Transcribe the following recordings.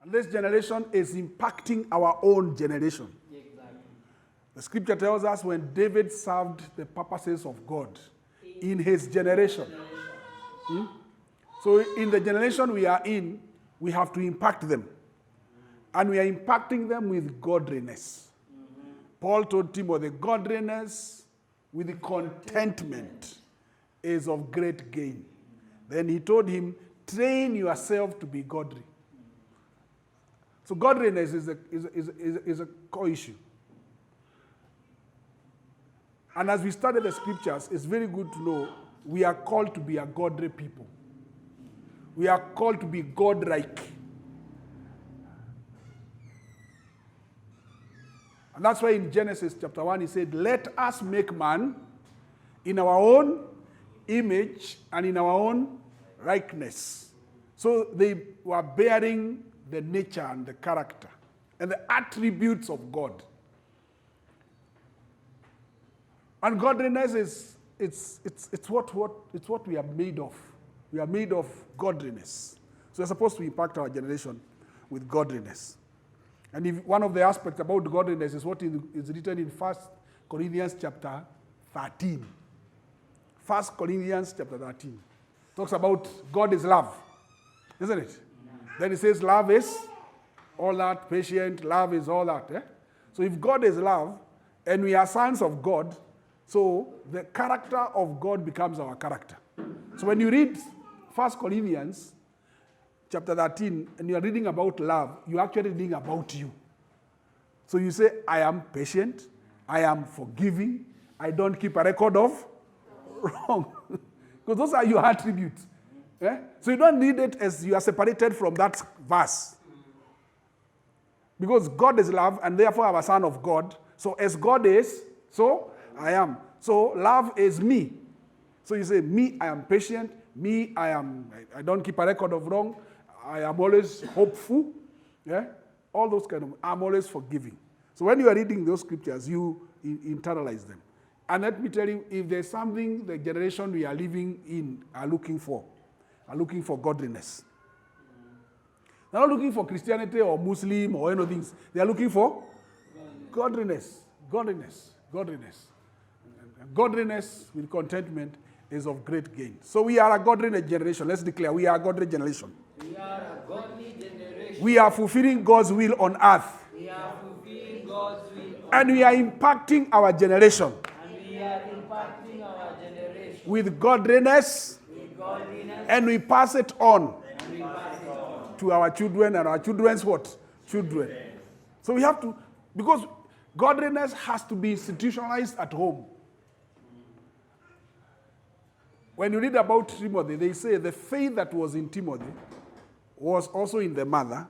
And this generation is impacting our own generation. Exactly. The scripture tells us when David served the purposes of God in his generation. So in the generation we are in, we have to impact them. And we are impacting them with godliness. Paul told Timothy, godliness with contentment is of great gain. Then he told him, train yourself to be godly. So godliness is a core issue. And as we study the scriptures, it's very good to know we are called to be a godly people. We are called to be godlike. And that's why in Genesis chapter 1, he said, let us make man in our own image and in our own likeness. So they were bearing the nature and the character and the attributes of God. And godliness is it's what we are made of. We are made of godliness. So we're supposed to impact our generation with godliness. And if one of the aspects about godliness is what is written in 1 Corinthians chapter 13. 1 Corinthians chapter 13 talks about God is love, isn't it? Then it says love is all that, patient, love is all that. Eh? So if God is love, and we are sons of God, so the character of God becomes our character. So when you read 1 Corinthians chapter 13, and you're reading about love, you're actually reading about you. So you say, I am patient, I am forgiving, I don't keep a record of wrong. Because those are your attributes. Eh? So you don't need it as you are separated from that verse. Because God is love, and therefore I'm a son of God. So as God is, so I am. So love is me. So you say, me, I am patient. Me, I don't keep a record of wrong. I am always hopeful. Yeah? All those I'm always forgiving. So when you are reading those scriptures, you internalize them. And let me tell you, if there's something the generation we are living in are looking for godliness. They're not looking for Christianity or Muslim or any things. They are looking for godliness. Godliness. And godliness with contentment is of great gain. So we are a godly generation. Let's declare we are a godly generation. We are a godly generation. We are fulfilling God's will on earth. We are fulfilling God's will on And we are impacting our generation. And we are impacting our generation With godliness. And we pass it on. To our children and our children's what? Children. So we have to, because godliness has to be institutionalized at home. When you read about Timothy, they say the faith that was in Timothy was also in the mother,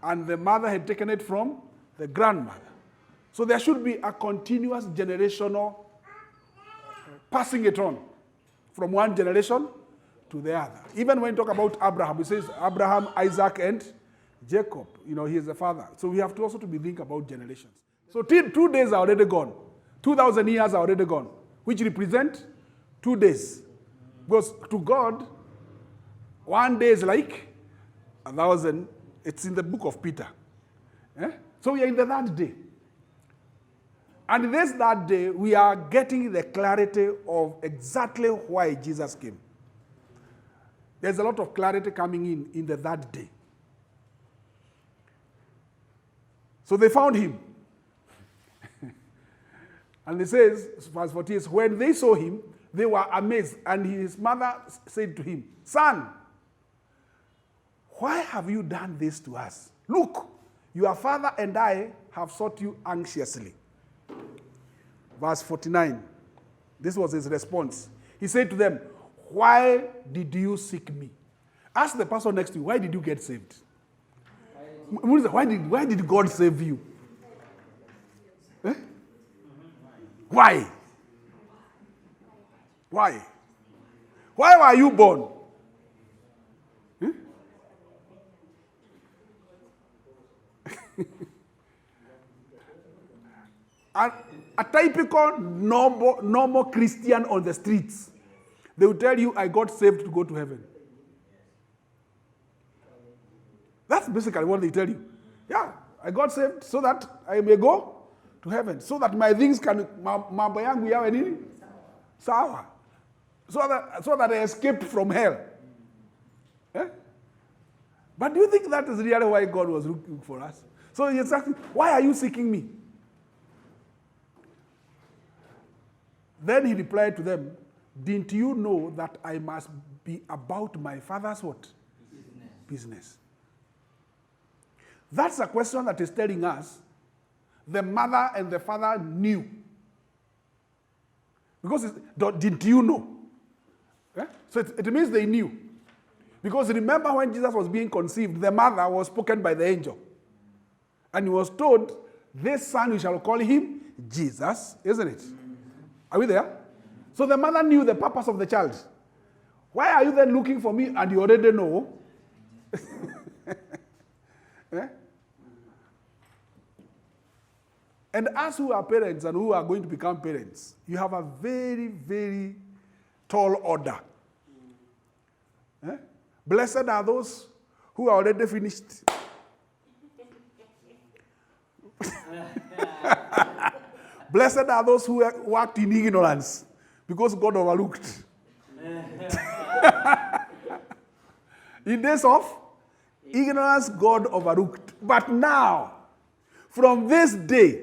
and the mother had taken it from the grandmother. So there should be a continuous generational passing it on from one generation to the other. Even when you talk about Abraham, it says Abraham, Isaac, and Jacob. You know, he is the father. So we have to also to be thinking about generations. So 2 days are already gone. 2,000 years are already gone, which represent 2 days. Because to God, 1 day is like 1,000. It's in the book of Peter. Eh? So we are in the third day. And in this third day, we are getting the clarity of exactly why Jesus came. There's a lot of clarity coming in the third day. So they found him. And it says, verse 14, when they saw him, they were amazed. And his mother said to him, son, why have you done this to us? Look, your father and I have sought you anxiously. Verse 49, this was his response. He said to them, why did you seek me? Ask the person next to you, why did you get saved? Why did God save you? Eh? Why? Why? Why were you born? Eh? A typical normal Christian on the streets, they will tell you, I got saved to go to heaven. That's basically what they tell you. Yeah, I got saved so that I may go to heaven, so that my things can mambo yangu yawe nini? Sawa. So that I escaped from hell. Eh? But do you think that is really why God was looking for us? So he's asking, why are you seeking me? Then he replied to them, didn't you know that I must be about my father's what? Business. That's a question that is telling us the mother and the father knew. Because didn't you know? Eh? So it means they knew. Because remember when Jesus was being conceived, the mother was spoken by the angel. And he was told, this son you shall call him Jesus, isn't it? Are we there? So the mother knew the purpose of the child. Why are you then looking for me and you already know? Eh? And us who are parents and who are going to become parents, you have a very, very tall order. Eh? Blessed are those who are already finished. Blessed are those who worked in ignorance, because God overlooked. In days of ignorance, God overlooked. But now, from this day,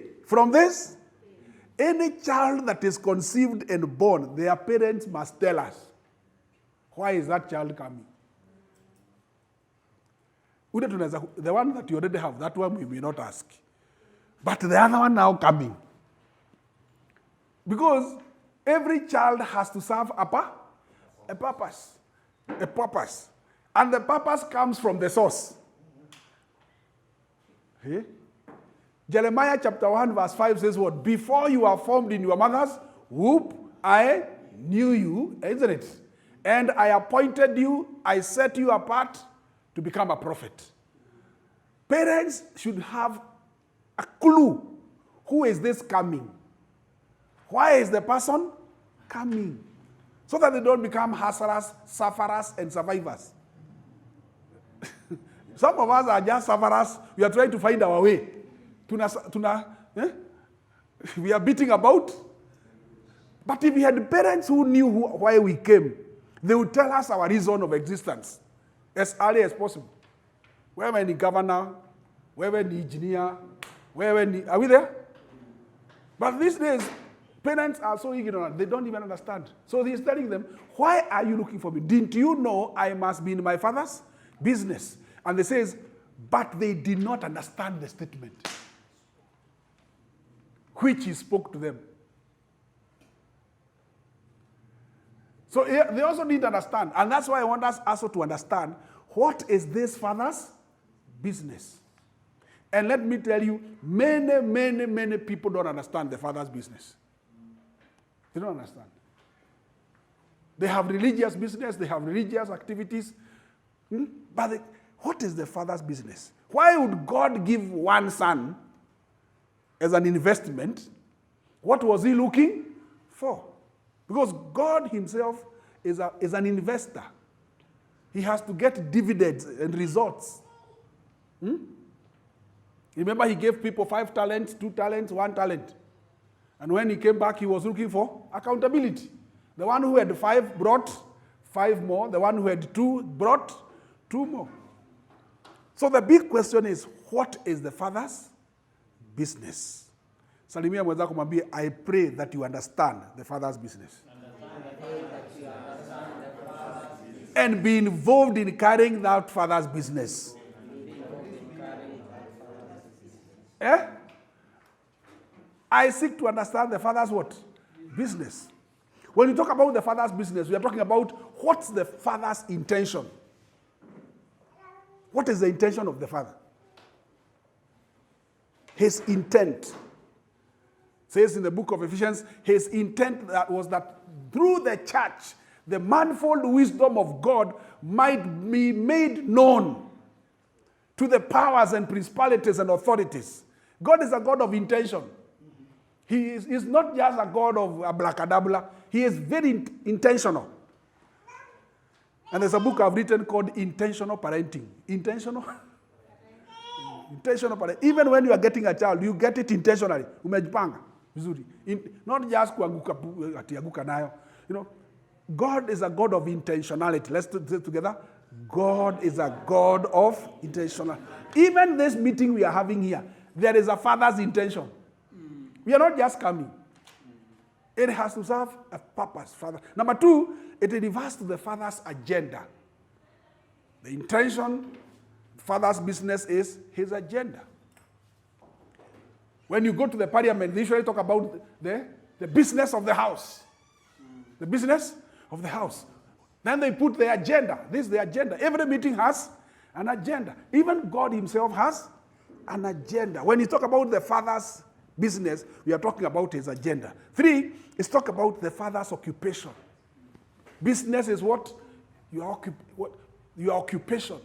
any child that is conceived and born, their parents must tell us, why is that child coming? The one that you already have, that one we may not ask. But the other one now coming. Because every child has to serve a purpose. A purpose. And the purpose comes from the source. Okay? Jeremiah chapter 1 verse 5 says what? Before you are formed in your mother's womb, I knew you, isn't it? And I appointed you, I set you apart to become a prophet. Parents should have a clue. Who is this coming? Why is the person coming? So that they don't become hustlers, sufferers, and survivors. Some of us are just sufferers. We are trying to find our way. We are beating about. But if we had parents who knew why we came, they would tell us our reason of existence as early as possible. Where we're the governor, where we're the engineer, are we there? But these days, parents are so ignorant, they don't even understand. So he's telling them, why are you looking for me? Didn't you know I must be in my father's business? And they says, but they did not understand the statement, which he spoke to them. So they also need to understand. And that's why I want us also to understand, what is this father's business? And let me tell you, many people don't understand the father's business. They don't understand. They have religious business, they have religious activities. But what is the father's business? Why would God give one son as an investment? What was he looking for? Because God himself is an investor. He has to get dividends and results. Remember, he gave people 5 talents, 2 talents, 1 talent. And when he came back, he was looking for accountability. The one who had 5 brought 5 more. The one who had 2 brought 2 more. So the big question is, what is the father's business? Salimia mwenzako mwambie, I pray that you understand the father's business. And be involved in carrying that father's business. Eh? I seek to understand the father's what? Business. When you talk about the father's business, we are talking about what's the father's intention. What is the intention of the father? His intent. Says in the book of Ephesians, his intent was that through the church, the manifold wisdom of God might be made known to the powers and principalities and authorities. God is a God of intention. He is not just a God of abracadabra. He is very intentional. And there's a book I've written called Intentional Parenting. Intentional Intentional parenting. Even when you are getting a child, you get it intentionally. Umejipanga vizuri. Not just kuanguka ati anguka nayo. You know, God is a God of intentionality. Let's do it together. God is a God of intentional. Even this meeting we are having here, there is a father's intention. We are not just coming. It has to serve a purpose. Father. Number two, it refers to the father's agenda. The intention, father's business is his agenda. When you go to the parliament, they usually talk about the business of the house. The business of the house. Then they put the agenda. This is the agenda. Every meeting has an agenda. Even God himself has an agenda. When you talk about the father's business, we are talking about his agenda. 3 is talk about the father's occupation. Business is what your occupation.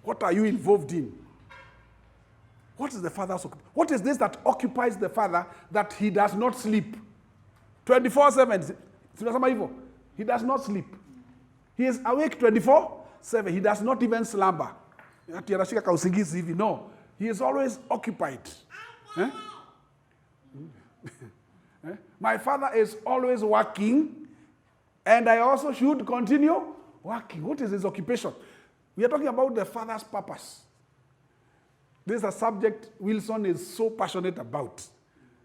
What are you involved in? What is the father's occupation? What is this that occupies the father that he does not sleep? 24/7. He does not sleep. He is awake 24/7. He does not even slumber. No. He is always occupied. Eh? My father is always working, and I also should continue working. What is his occupation? We are talking about the father's purpose. This is a subject Wilson is so passionate about.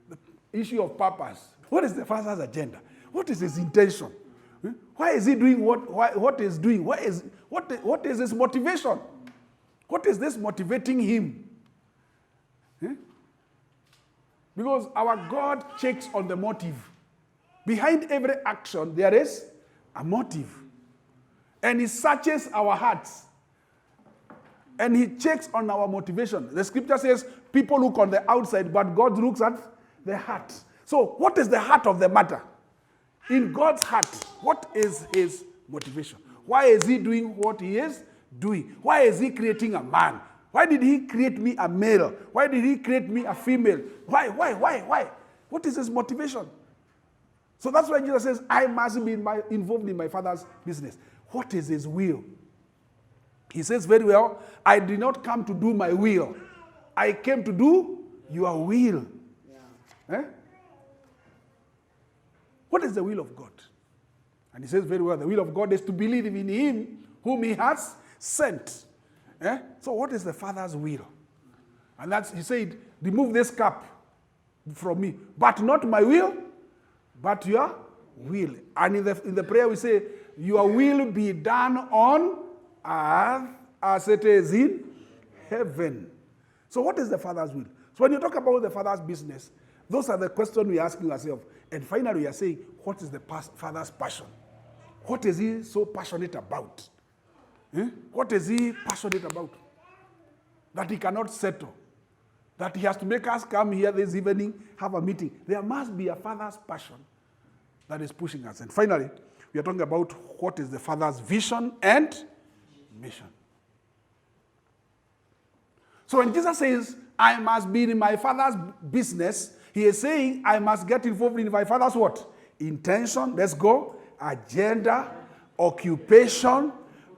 The issue of purpose. What is the father's agenda? What is his intention? Why is he doing what is doing? What is his motivation? What is this motivating him? Because our God checks on the motive. Behind every action, there is a motive. And he searches our hearts. And he checks on our motivation. The scripture says, people look on the outside, but God looks at the heart. So, what is the heart of the matter? In God's heart, what is his motivation? Why is he doing what he is doing? Why is he creating a man? Why did he create me a male? Why did he create me a female? Why? What is his motivation? So that's why Jesus says, I must be involved in my father's business. What is his will? He says very well, I did not come to do my will. I came to do your will. Yeah. Eh? What is the will of God? And he says very well, the will of God is to believe in him whom he has sent. Eh? So what is the Father's will? And that's, he said, remove this cup from me. But not my will, but your will. And in the prayer we say, your will be done on earth as it is in heaven. So what is the Father's will? So when you talk about the Father's business, those are the questions we're asking ourselves. And finally we are saying, what is the Father's passion? What is he so passionate about? What is he passionate about? That he cannot settle. That he has to make us come here this evening, have a meeting. There must be a father's passion that is pushing us. And finally, we are talking about what is the father's vision and mission. So when Jesus says, I must be in my father's business, he is saying, I must get involved in my father's what? Intention, let's go. Agenda, occupation,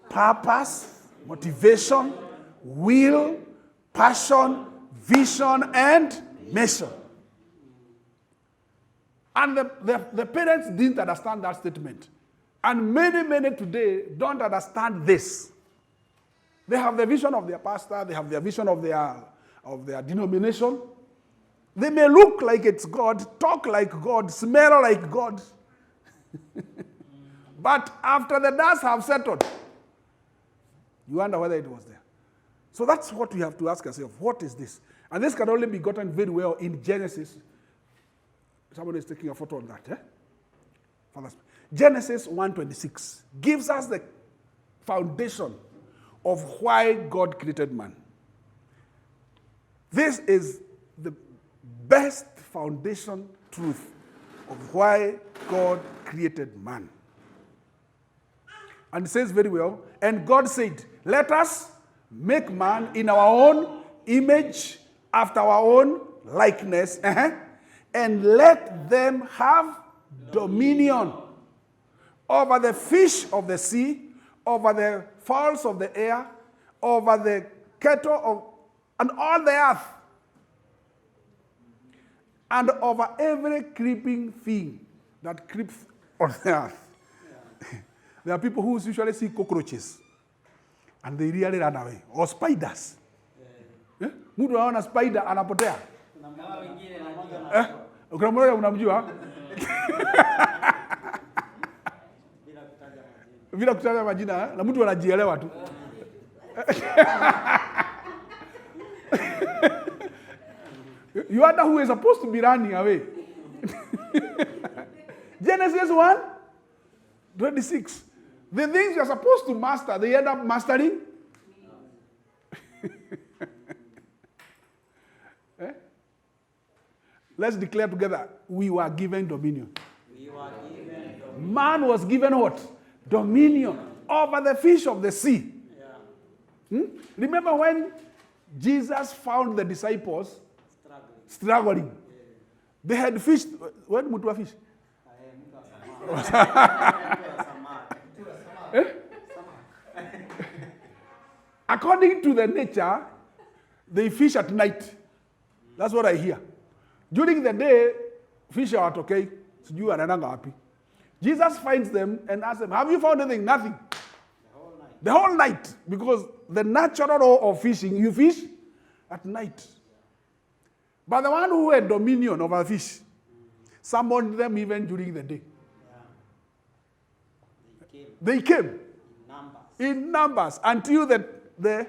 purpose, motivation, will, passion, vision, and mission. And the parents didn't understand that statement. And many today don't understand this. They have the vision of their pastor, they have their vision of their denomination. They may look like it's God, talk like God, smell like God. But after the dust have settled, you wonder whether it was there. So that's what we have to ask ourselves. What is this? And this can only be gotten very well in Genesis. Somebody is taking a photo on that. Genesis 1:26 gives us the foundation of why God created man. This is the best foundation truth of why God created man. And it says very well, and God said, let us make man in our own image, after our own likeness, and let them have dominion over the fish of the sea, over the fowls of the air, over the cattle and all the earth, and over every creeping thing that creeps on the earth. There are people who usually see cockroaches and they really run away, or spiders. Mtu anaona spider anapotea. Kuna mmoja unamjua? Bila kutaja majina, na mtu anajielewa tu. You wonder who is supposed to be running away. Genesis 1:26. The things you're supposed to master, they end up mastering. Let's declare together, we were given dominion. Man was given what? Dominion over the fish of the sea. Remember when Jesus found the disciples struggling? They had fished. What mtu wa fish? According to the nature, they fish at night. That's what I hear. During the day, fish are okay. Jesus finds them and asks them, have you found anything? Nothing. The whole night. Because the natural law of fishing, you fish at night. But the one who had dominion over fish summoned them even during the day. They came in numbers until the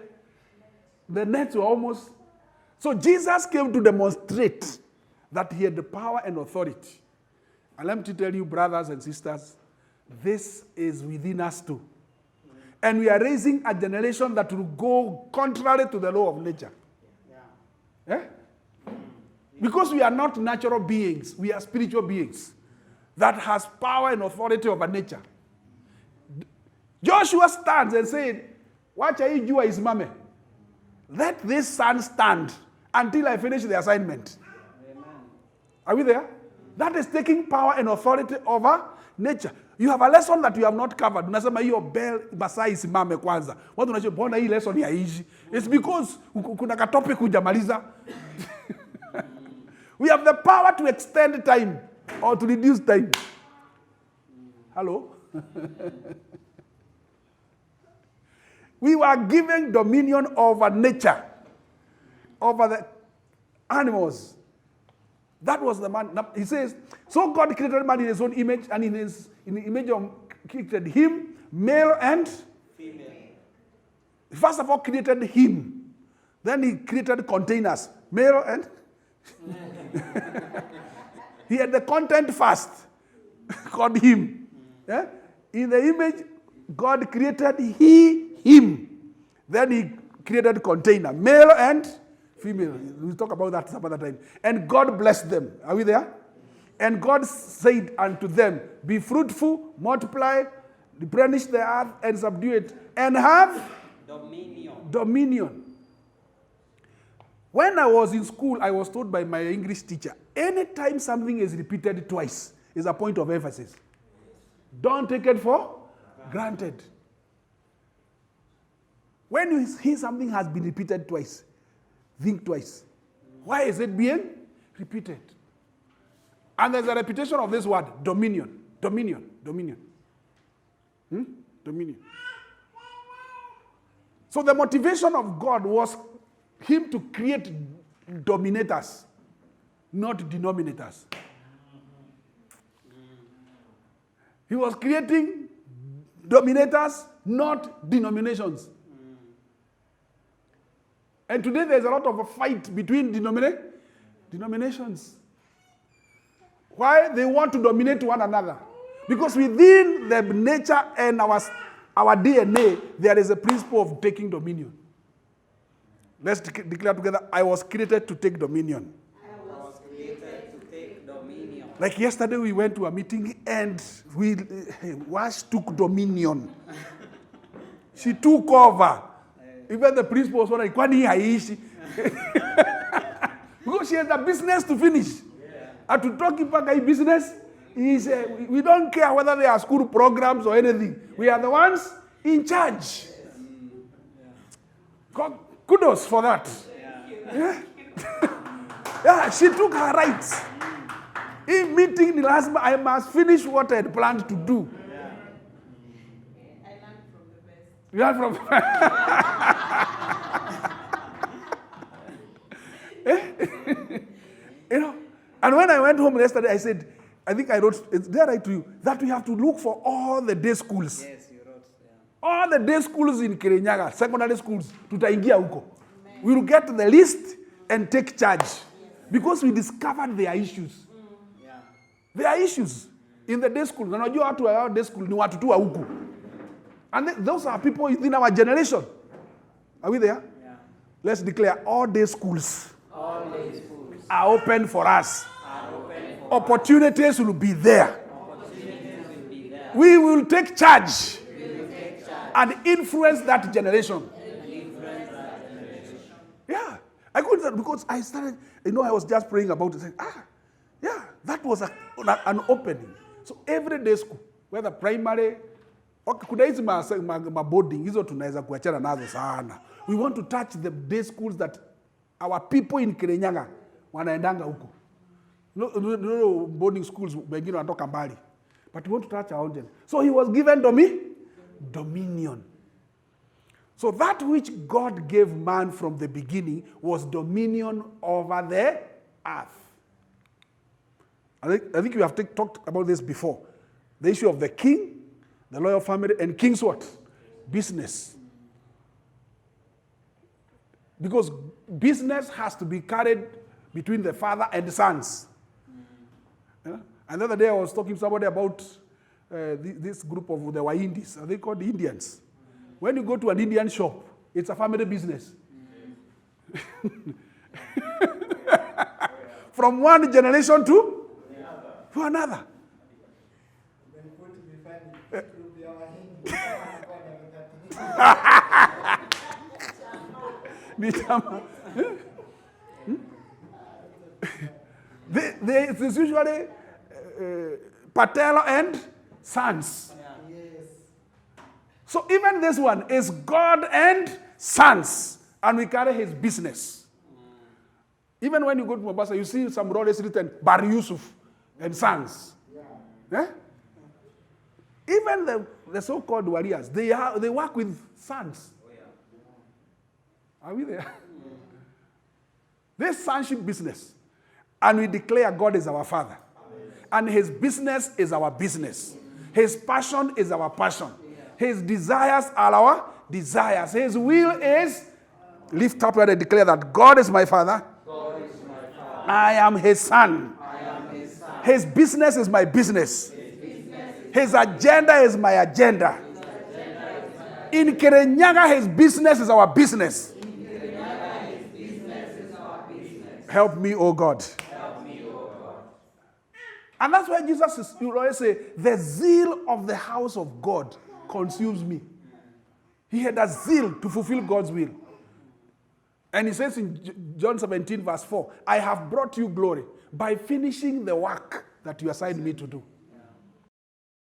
nets were almost. So Jesus came to demonstrate that he had the power and authority. And let me tell you, brothers and sisters, this is within us too. And we are raising a generation that will go contrary to the law of nature. Because we are not natural beings, we are spiritual beings that has power and authority over nature. Joshua stands and said, "Watch Jua is mame. Let this sun stand until I finish the assignment." Amen. Are we there? That is taking power and authority over nature. You have a lesson that you have not covered. Unasema hiyo bell basa isimame kwanza. Watu wanasema mbona hii lesson haiishi? It's because kuna ka topic hujamaliza. We have the power to extend time or to reduce time. Hello? We were given dominion over nature, over the animals. That was the man. He says, so God created man in his own image, and in the image of created him, male and female. First of all, created him. Then he created containers, male and he had the content first, called him. Yeah? In the image, God created him. Then he created container, male and female. We'll talk about that some other time. And God blessed them. Are we there? And God said unto them, be fruitful, multiply, replenish the earth, and subdue it, and have dominion. When I was in school, I was told by my English teacher, anytime something is repeated twice is a point of emphasis. Don't take it for granted. When you hear something has been repeated twice, think twice. Why is it being repeated? And there's a repetition of this word, dominion. Dominion. Dominion. Dominion. So the motivation of God was him to create dominators, not denominators. He was creating dominators, not denominations. And today there's a lot of a fight between denominations. Why? They want to dominate one another. Because within the nature and our DNA, there is a principle of taking dominion. Let's declare together, I was created to take dominion. I was created to take dominion. Like yesterday we went to a meeting and Wash took dominion. She took over. Even the principal was wondering, kwani haishi? Because she has a business to finish. And to talk about a business, we don't care whether they are school programs or anything. We are the ones in charge. God, kudos for that. Yeah. Yeah, she took her rights. In meeting the husband, I must finish what I had planned to do. I learned from the best. You learn from you know. And when I went home yesterday, I said, I think I wrote, it's there right to you, that we have to look for all the day schools. Yes, you wrote. Yeah. All the day schools in Kirinyaga, secondary schools, tutaingia huko. We will get the list and take charge. Because we discovered their issues. Yeah. There are issues in the day school. Na unajua watu wa day school ni watu tu wa huku. And those are people within our generation. Are we there? Yeah. Let's declare all day schools All day schools are open for us. are open for Opportunities will be there. opportunities will be there. We will take charge We will take charge and influence that generation. and influence that generation. Yeah. I couldn't, because I started, I was just praying about it, saying, yeah, that was an opening. So every day school, whether primary, kuna hizi boarding, hizo tunaweza kuachana nazo sana. We want to touch the day schools that our people in Kirinyaga wanaendanga huko. No boarding schools, wengine wanatoka mbali. But we want to touch our own. So he was given dominion. So that which God gave man from the beginning was dominion over the earth. I think we have talked about this before. The issue of the king, the royal family, and king's what? Business. Because business has to be carried between the father and the sons. Yeah? And the other day I was talking to somebody about this group of the Wahindis. Are they called the Indians? When you go to an Indian shop, it's a family business. From one generation to another. It's usually Patel and sons. So even this one is God and sons, and we carry his business. Even when you go to Mombasa, you see some roads written Bar Yusuf and sons. Yeah? Even the so-called warriors, they work with sons. Are we there? This sonship business, and we declare God is our Father, and his business is our business. His passion is our passion. His desires are our desires. His will is, lift up and declare that God is my Father. God is my Father. I am his son. I am his son. His business is my business. His agenda is my agenda. In Kirinyaga, his business is our business. Help me, O God. Help me, O God. And that's why Jesus you always say, the zeal of the house of God consumes me. He had a zeal to fulfill God's will. And he says in John 17, verse 4, I have brought you glory by finishing the work that you assigned me to do.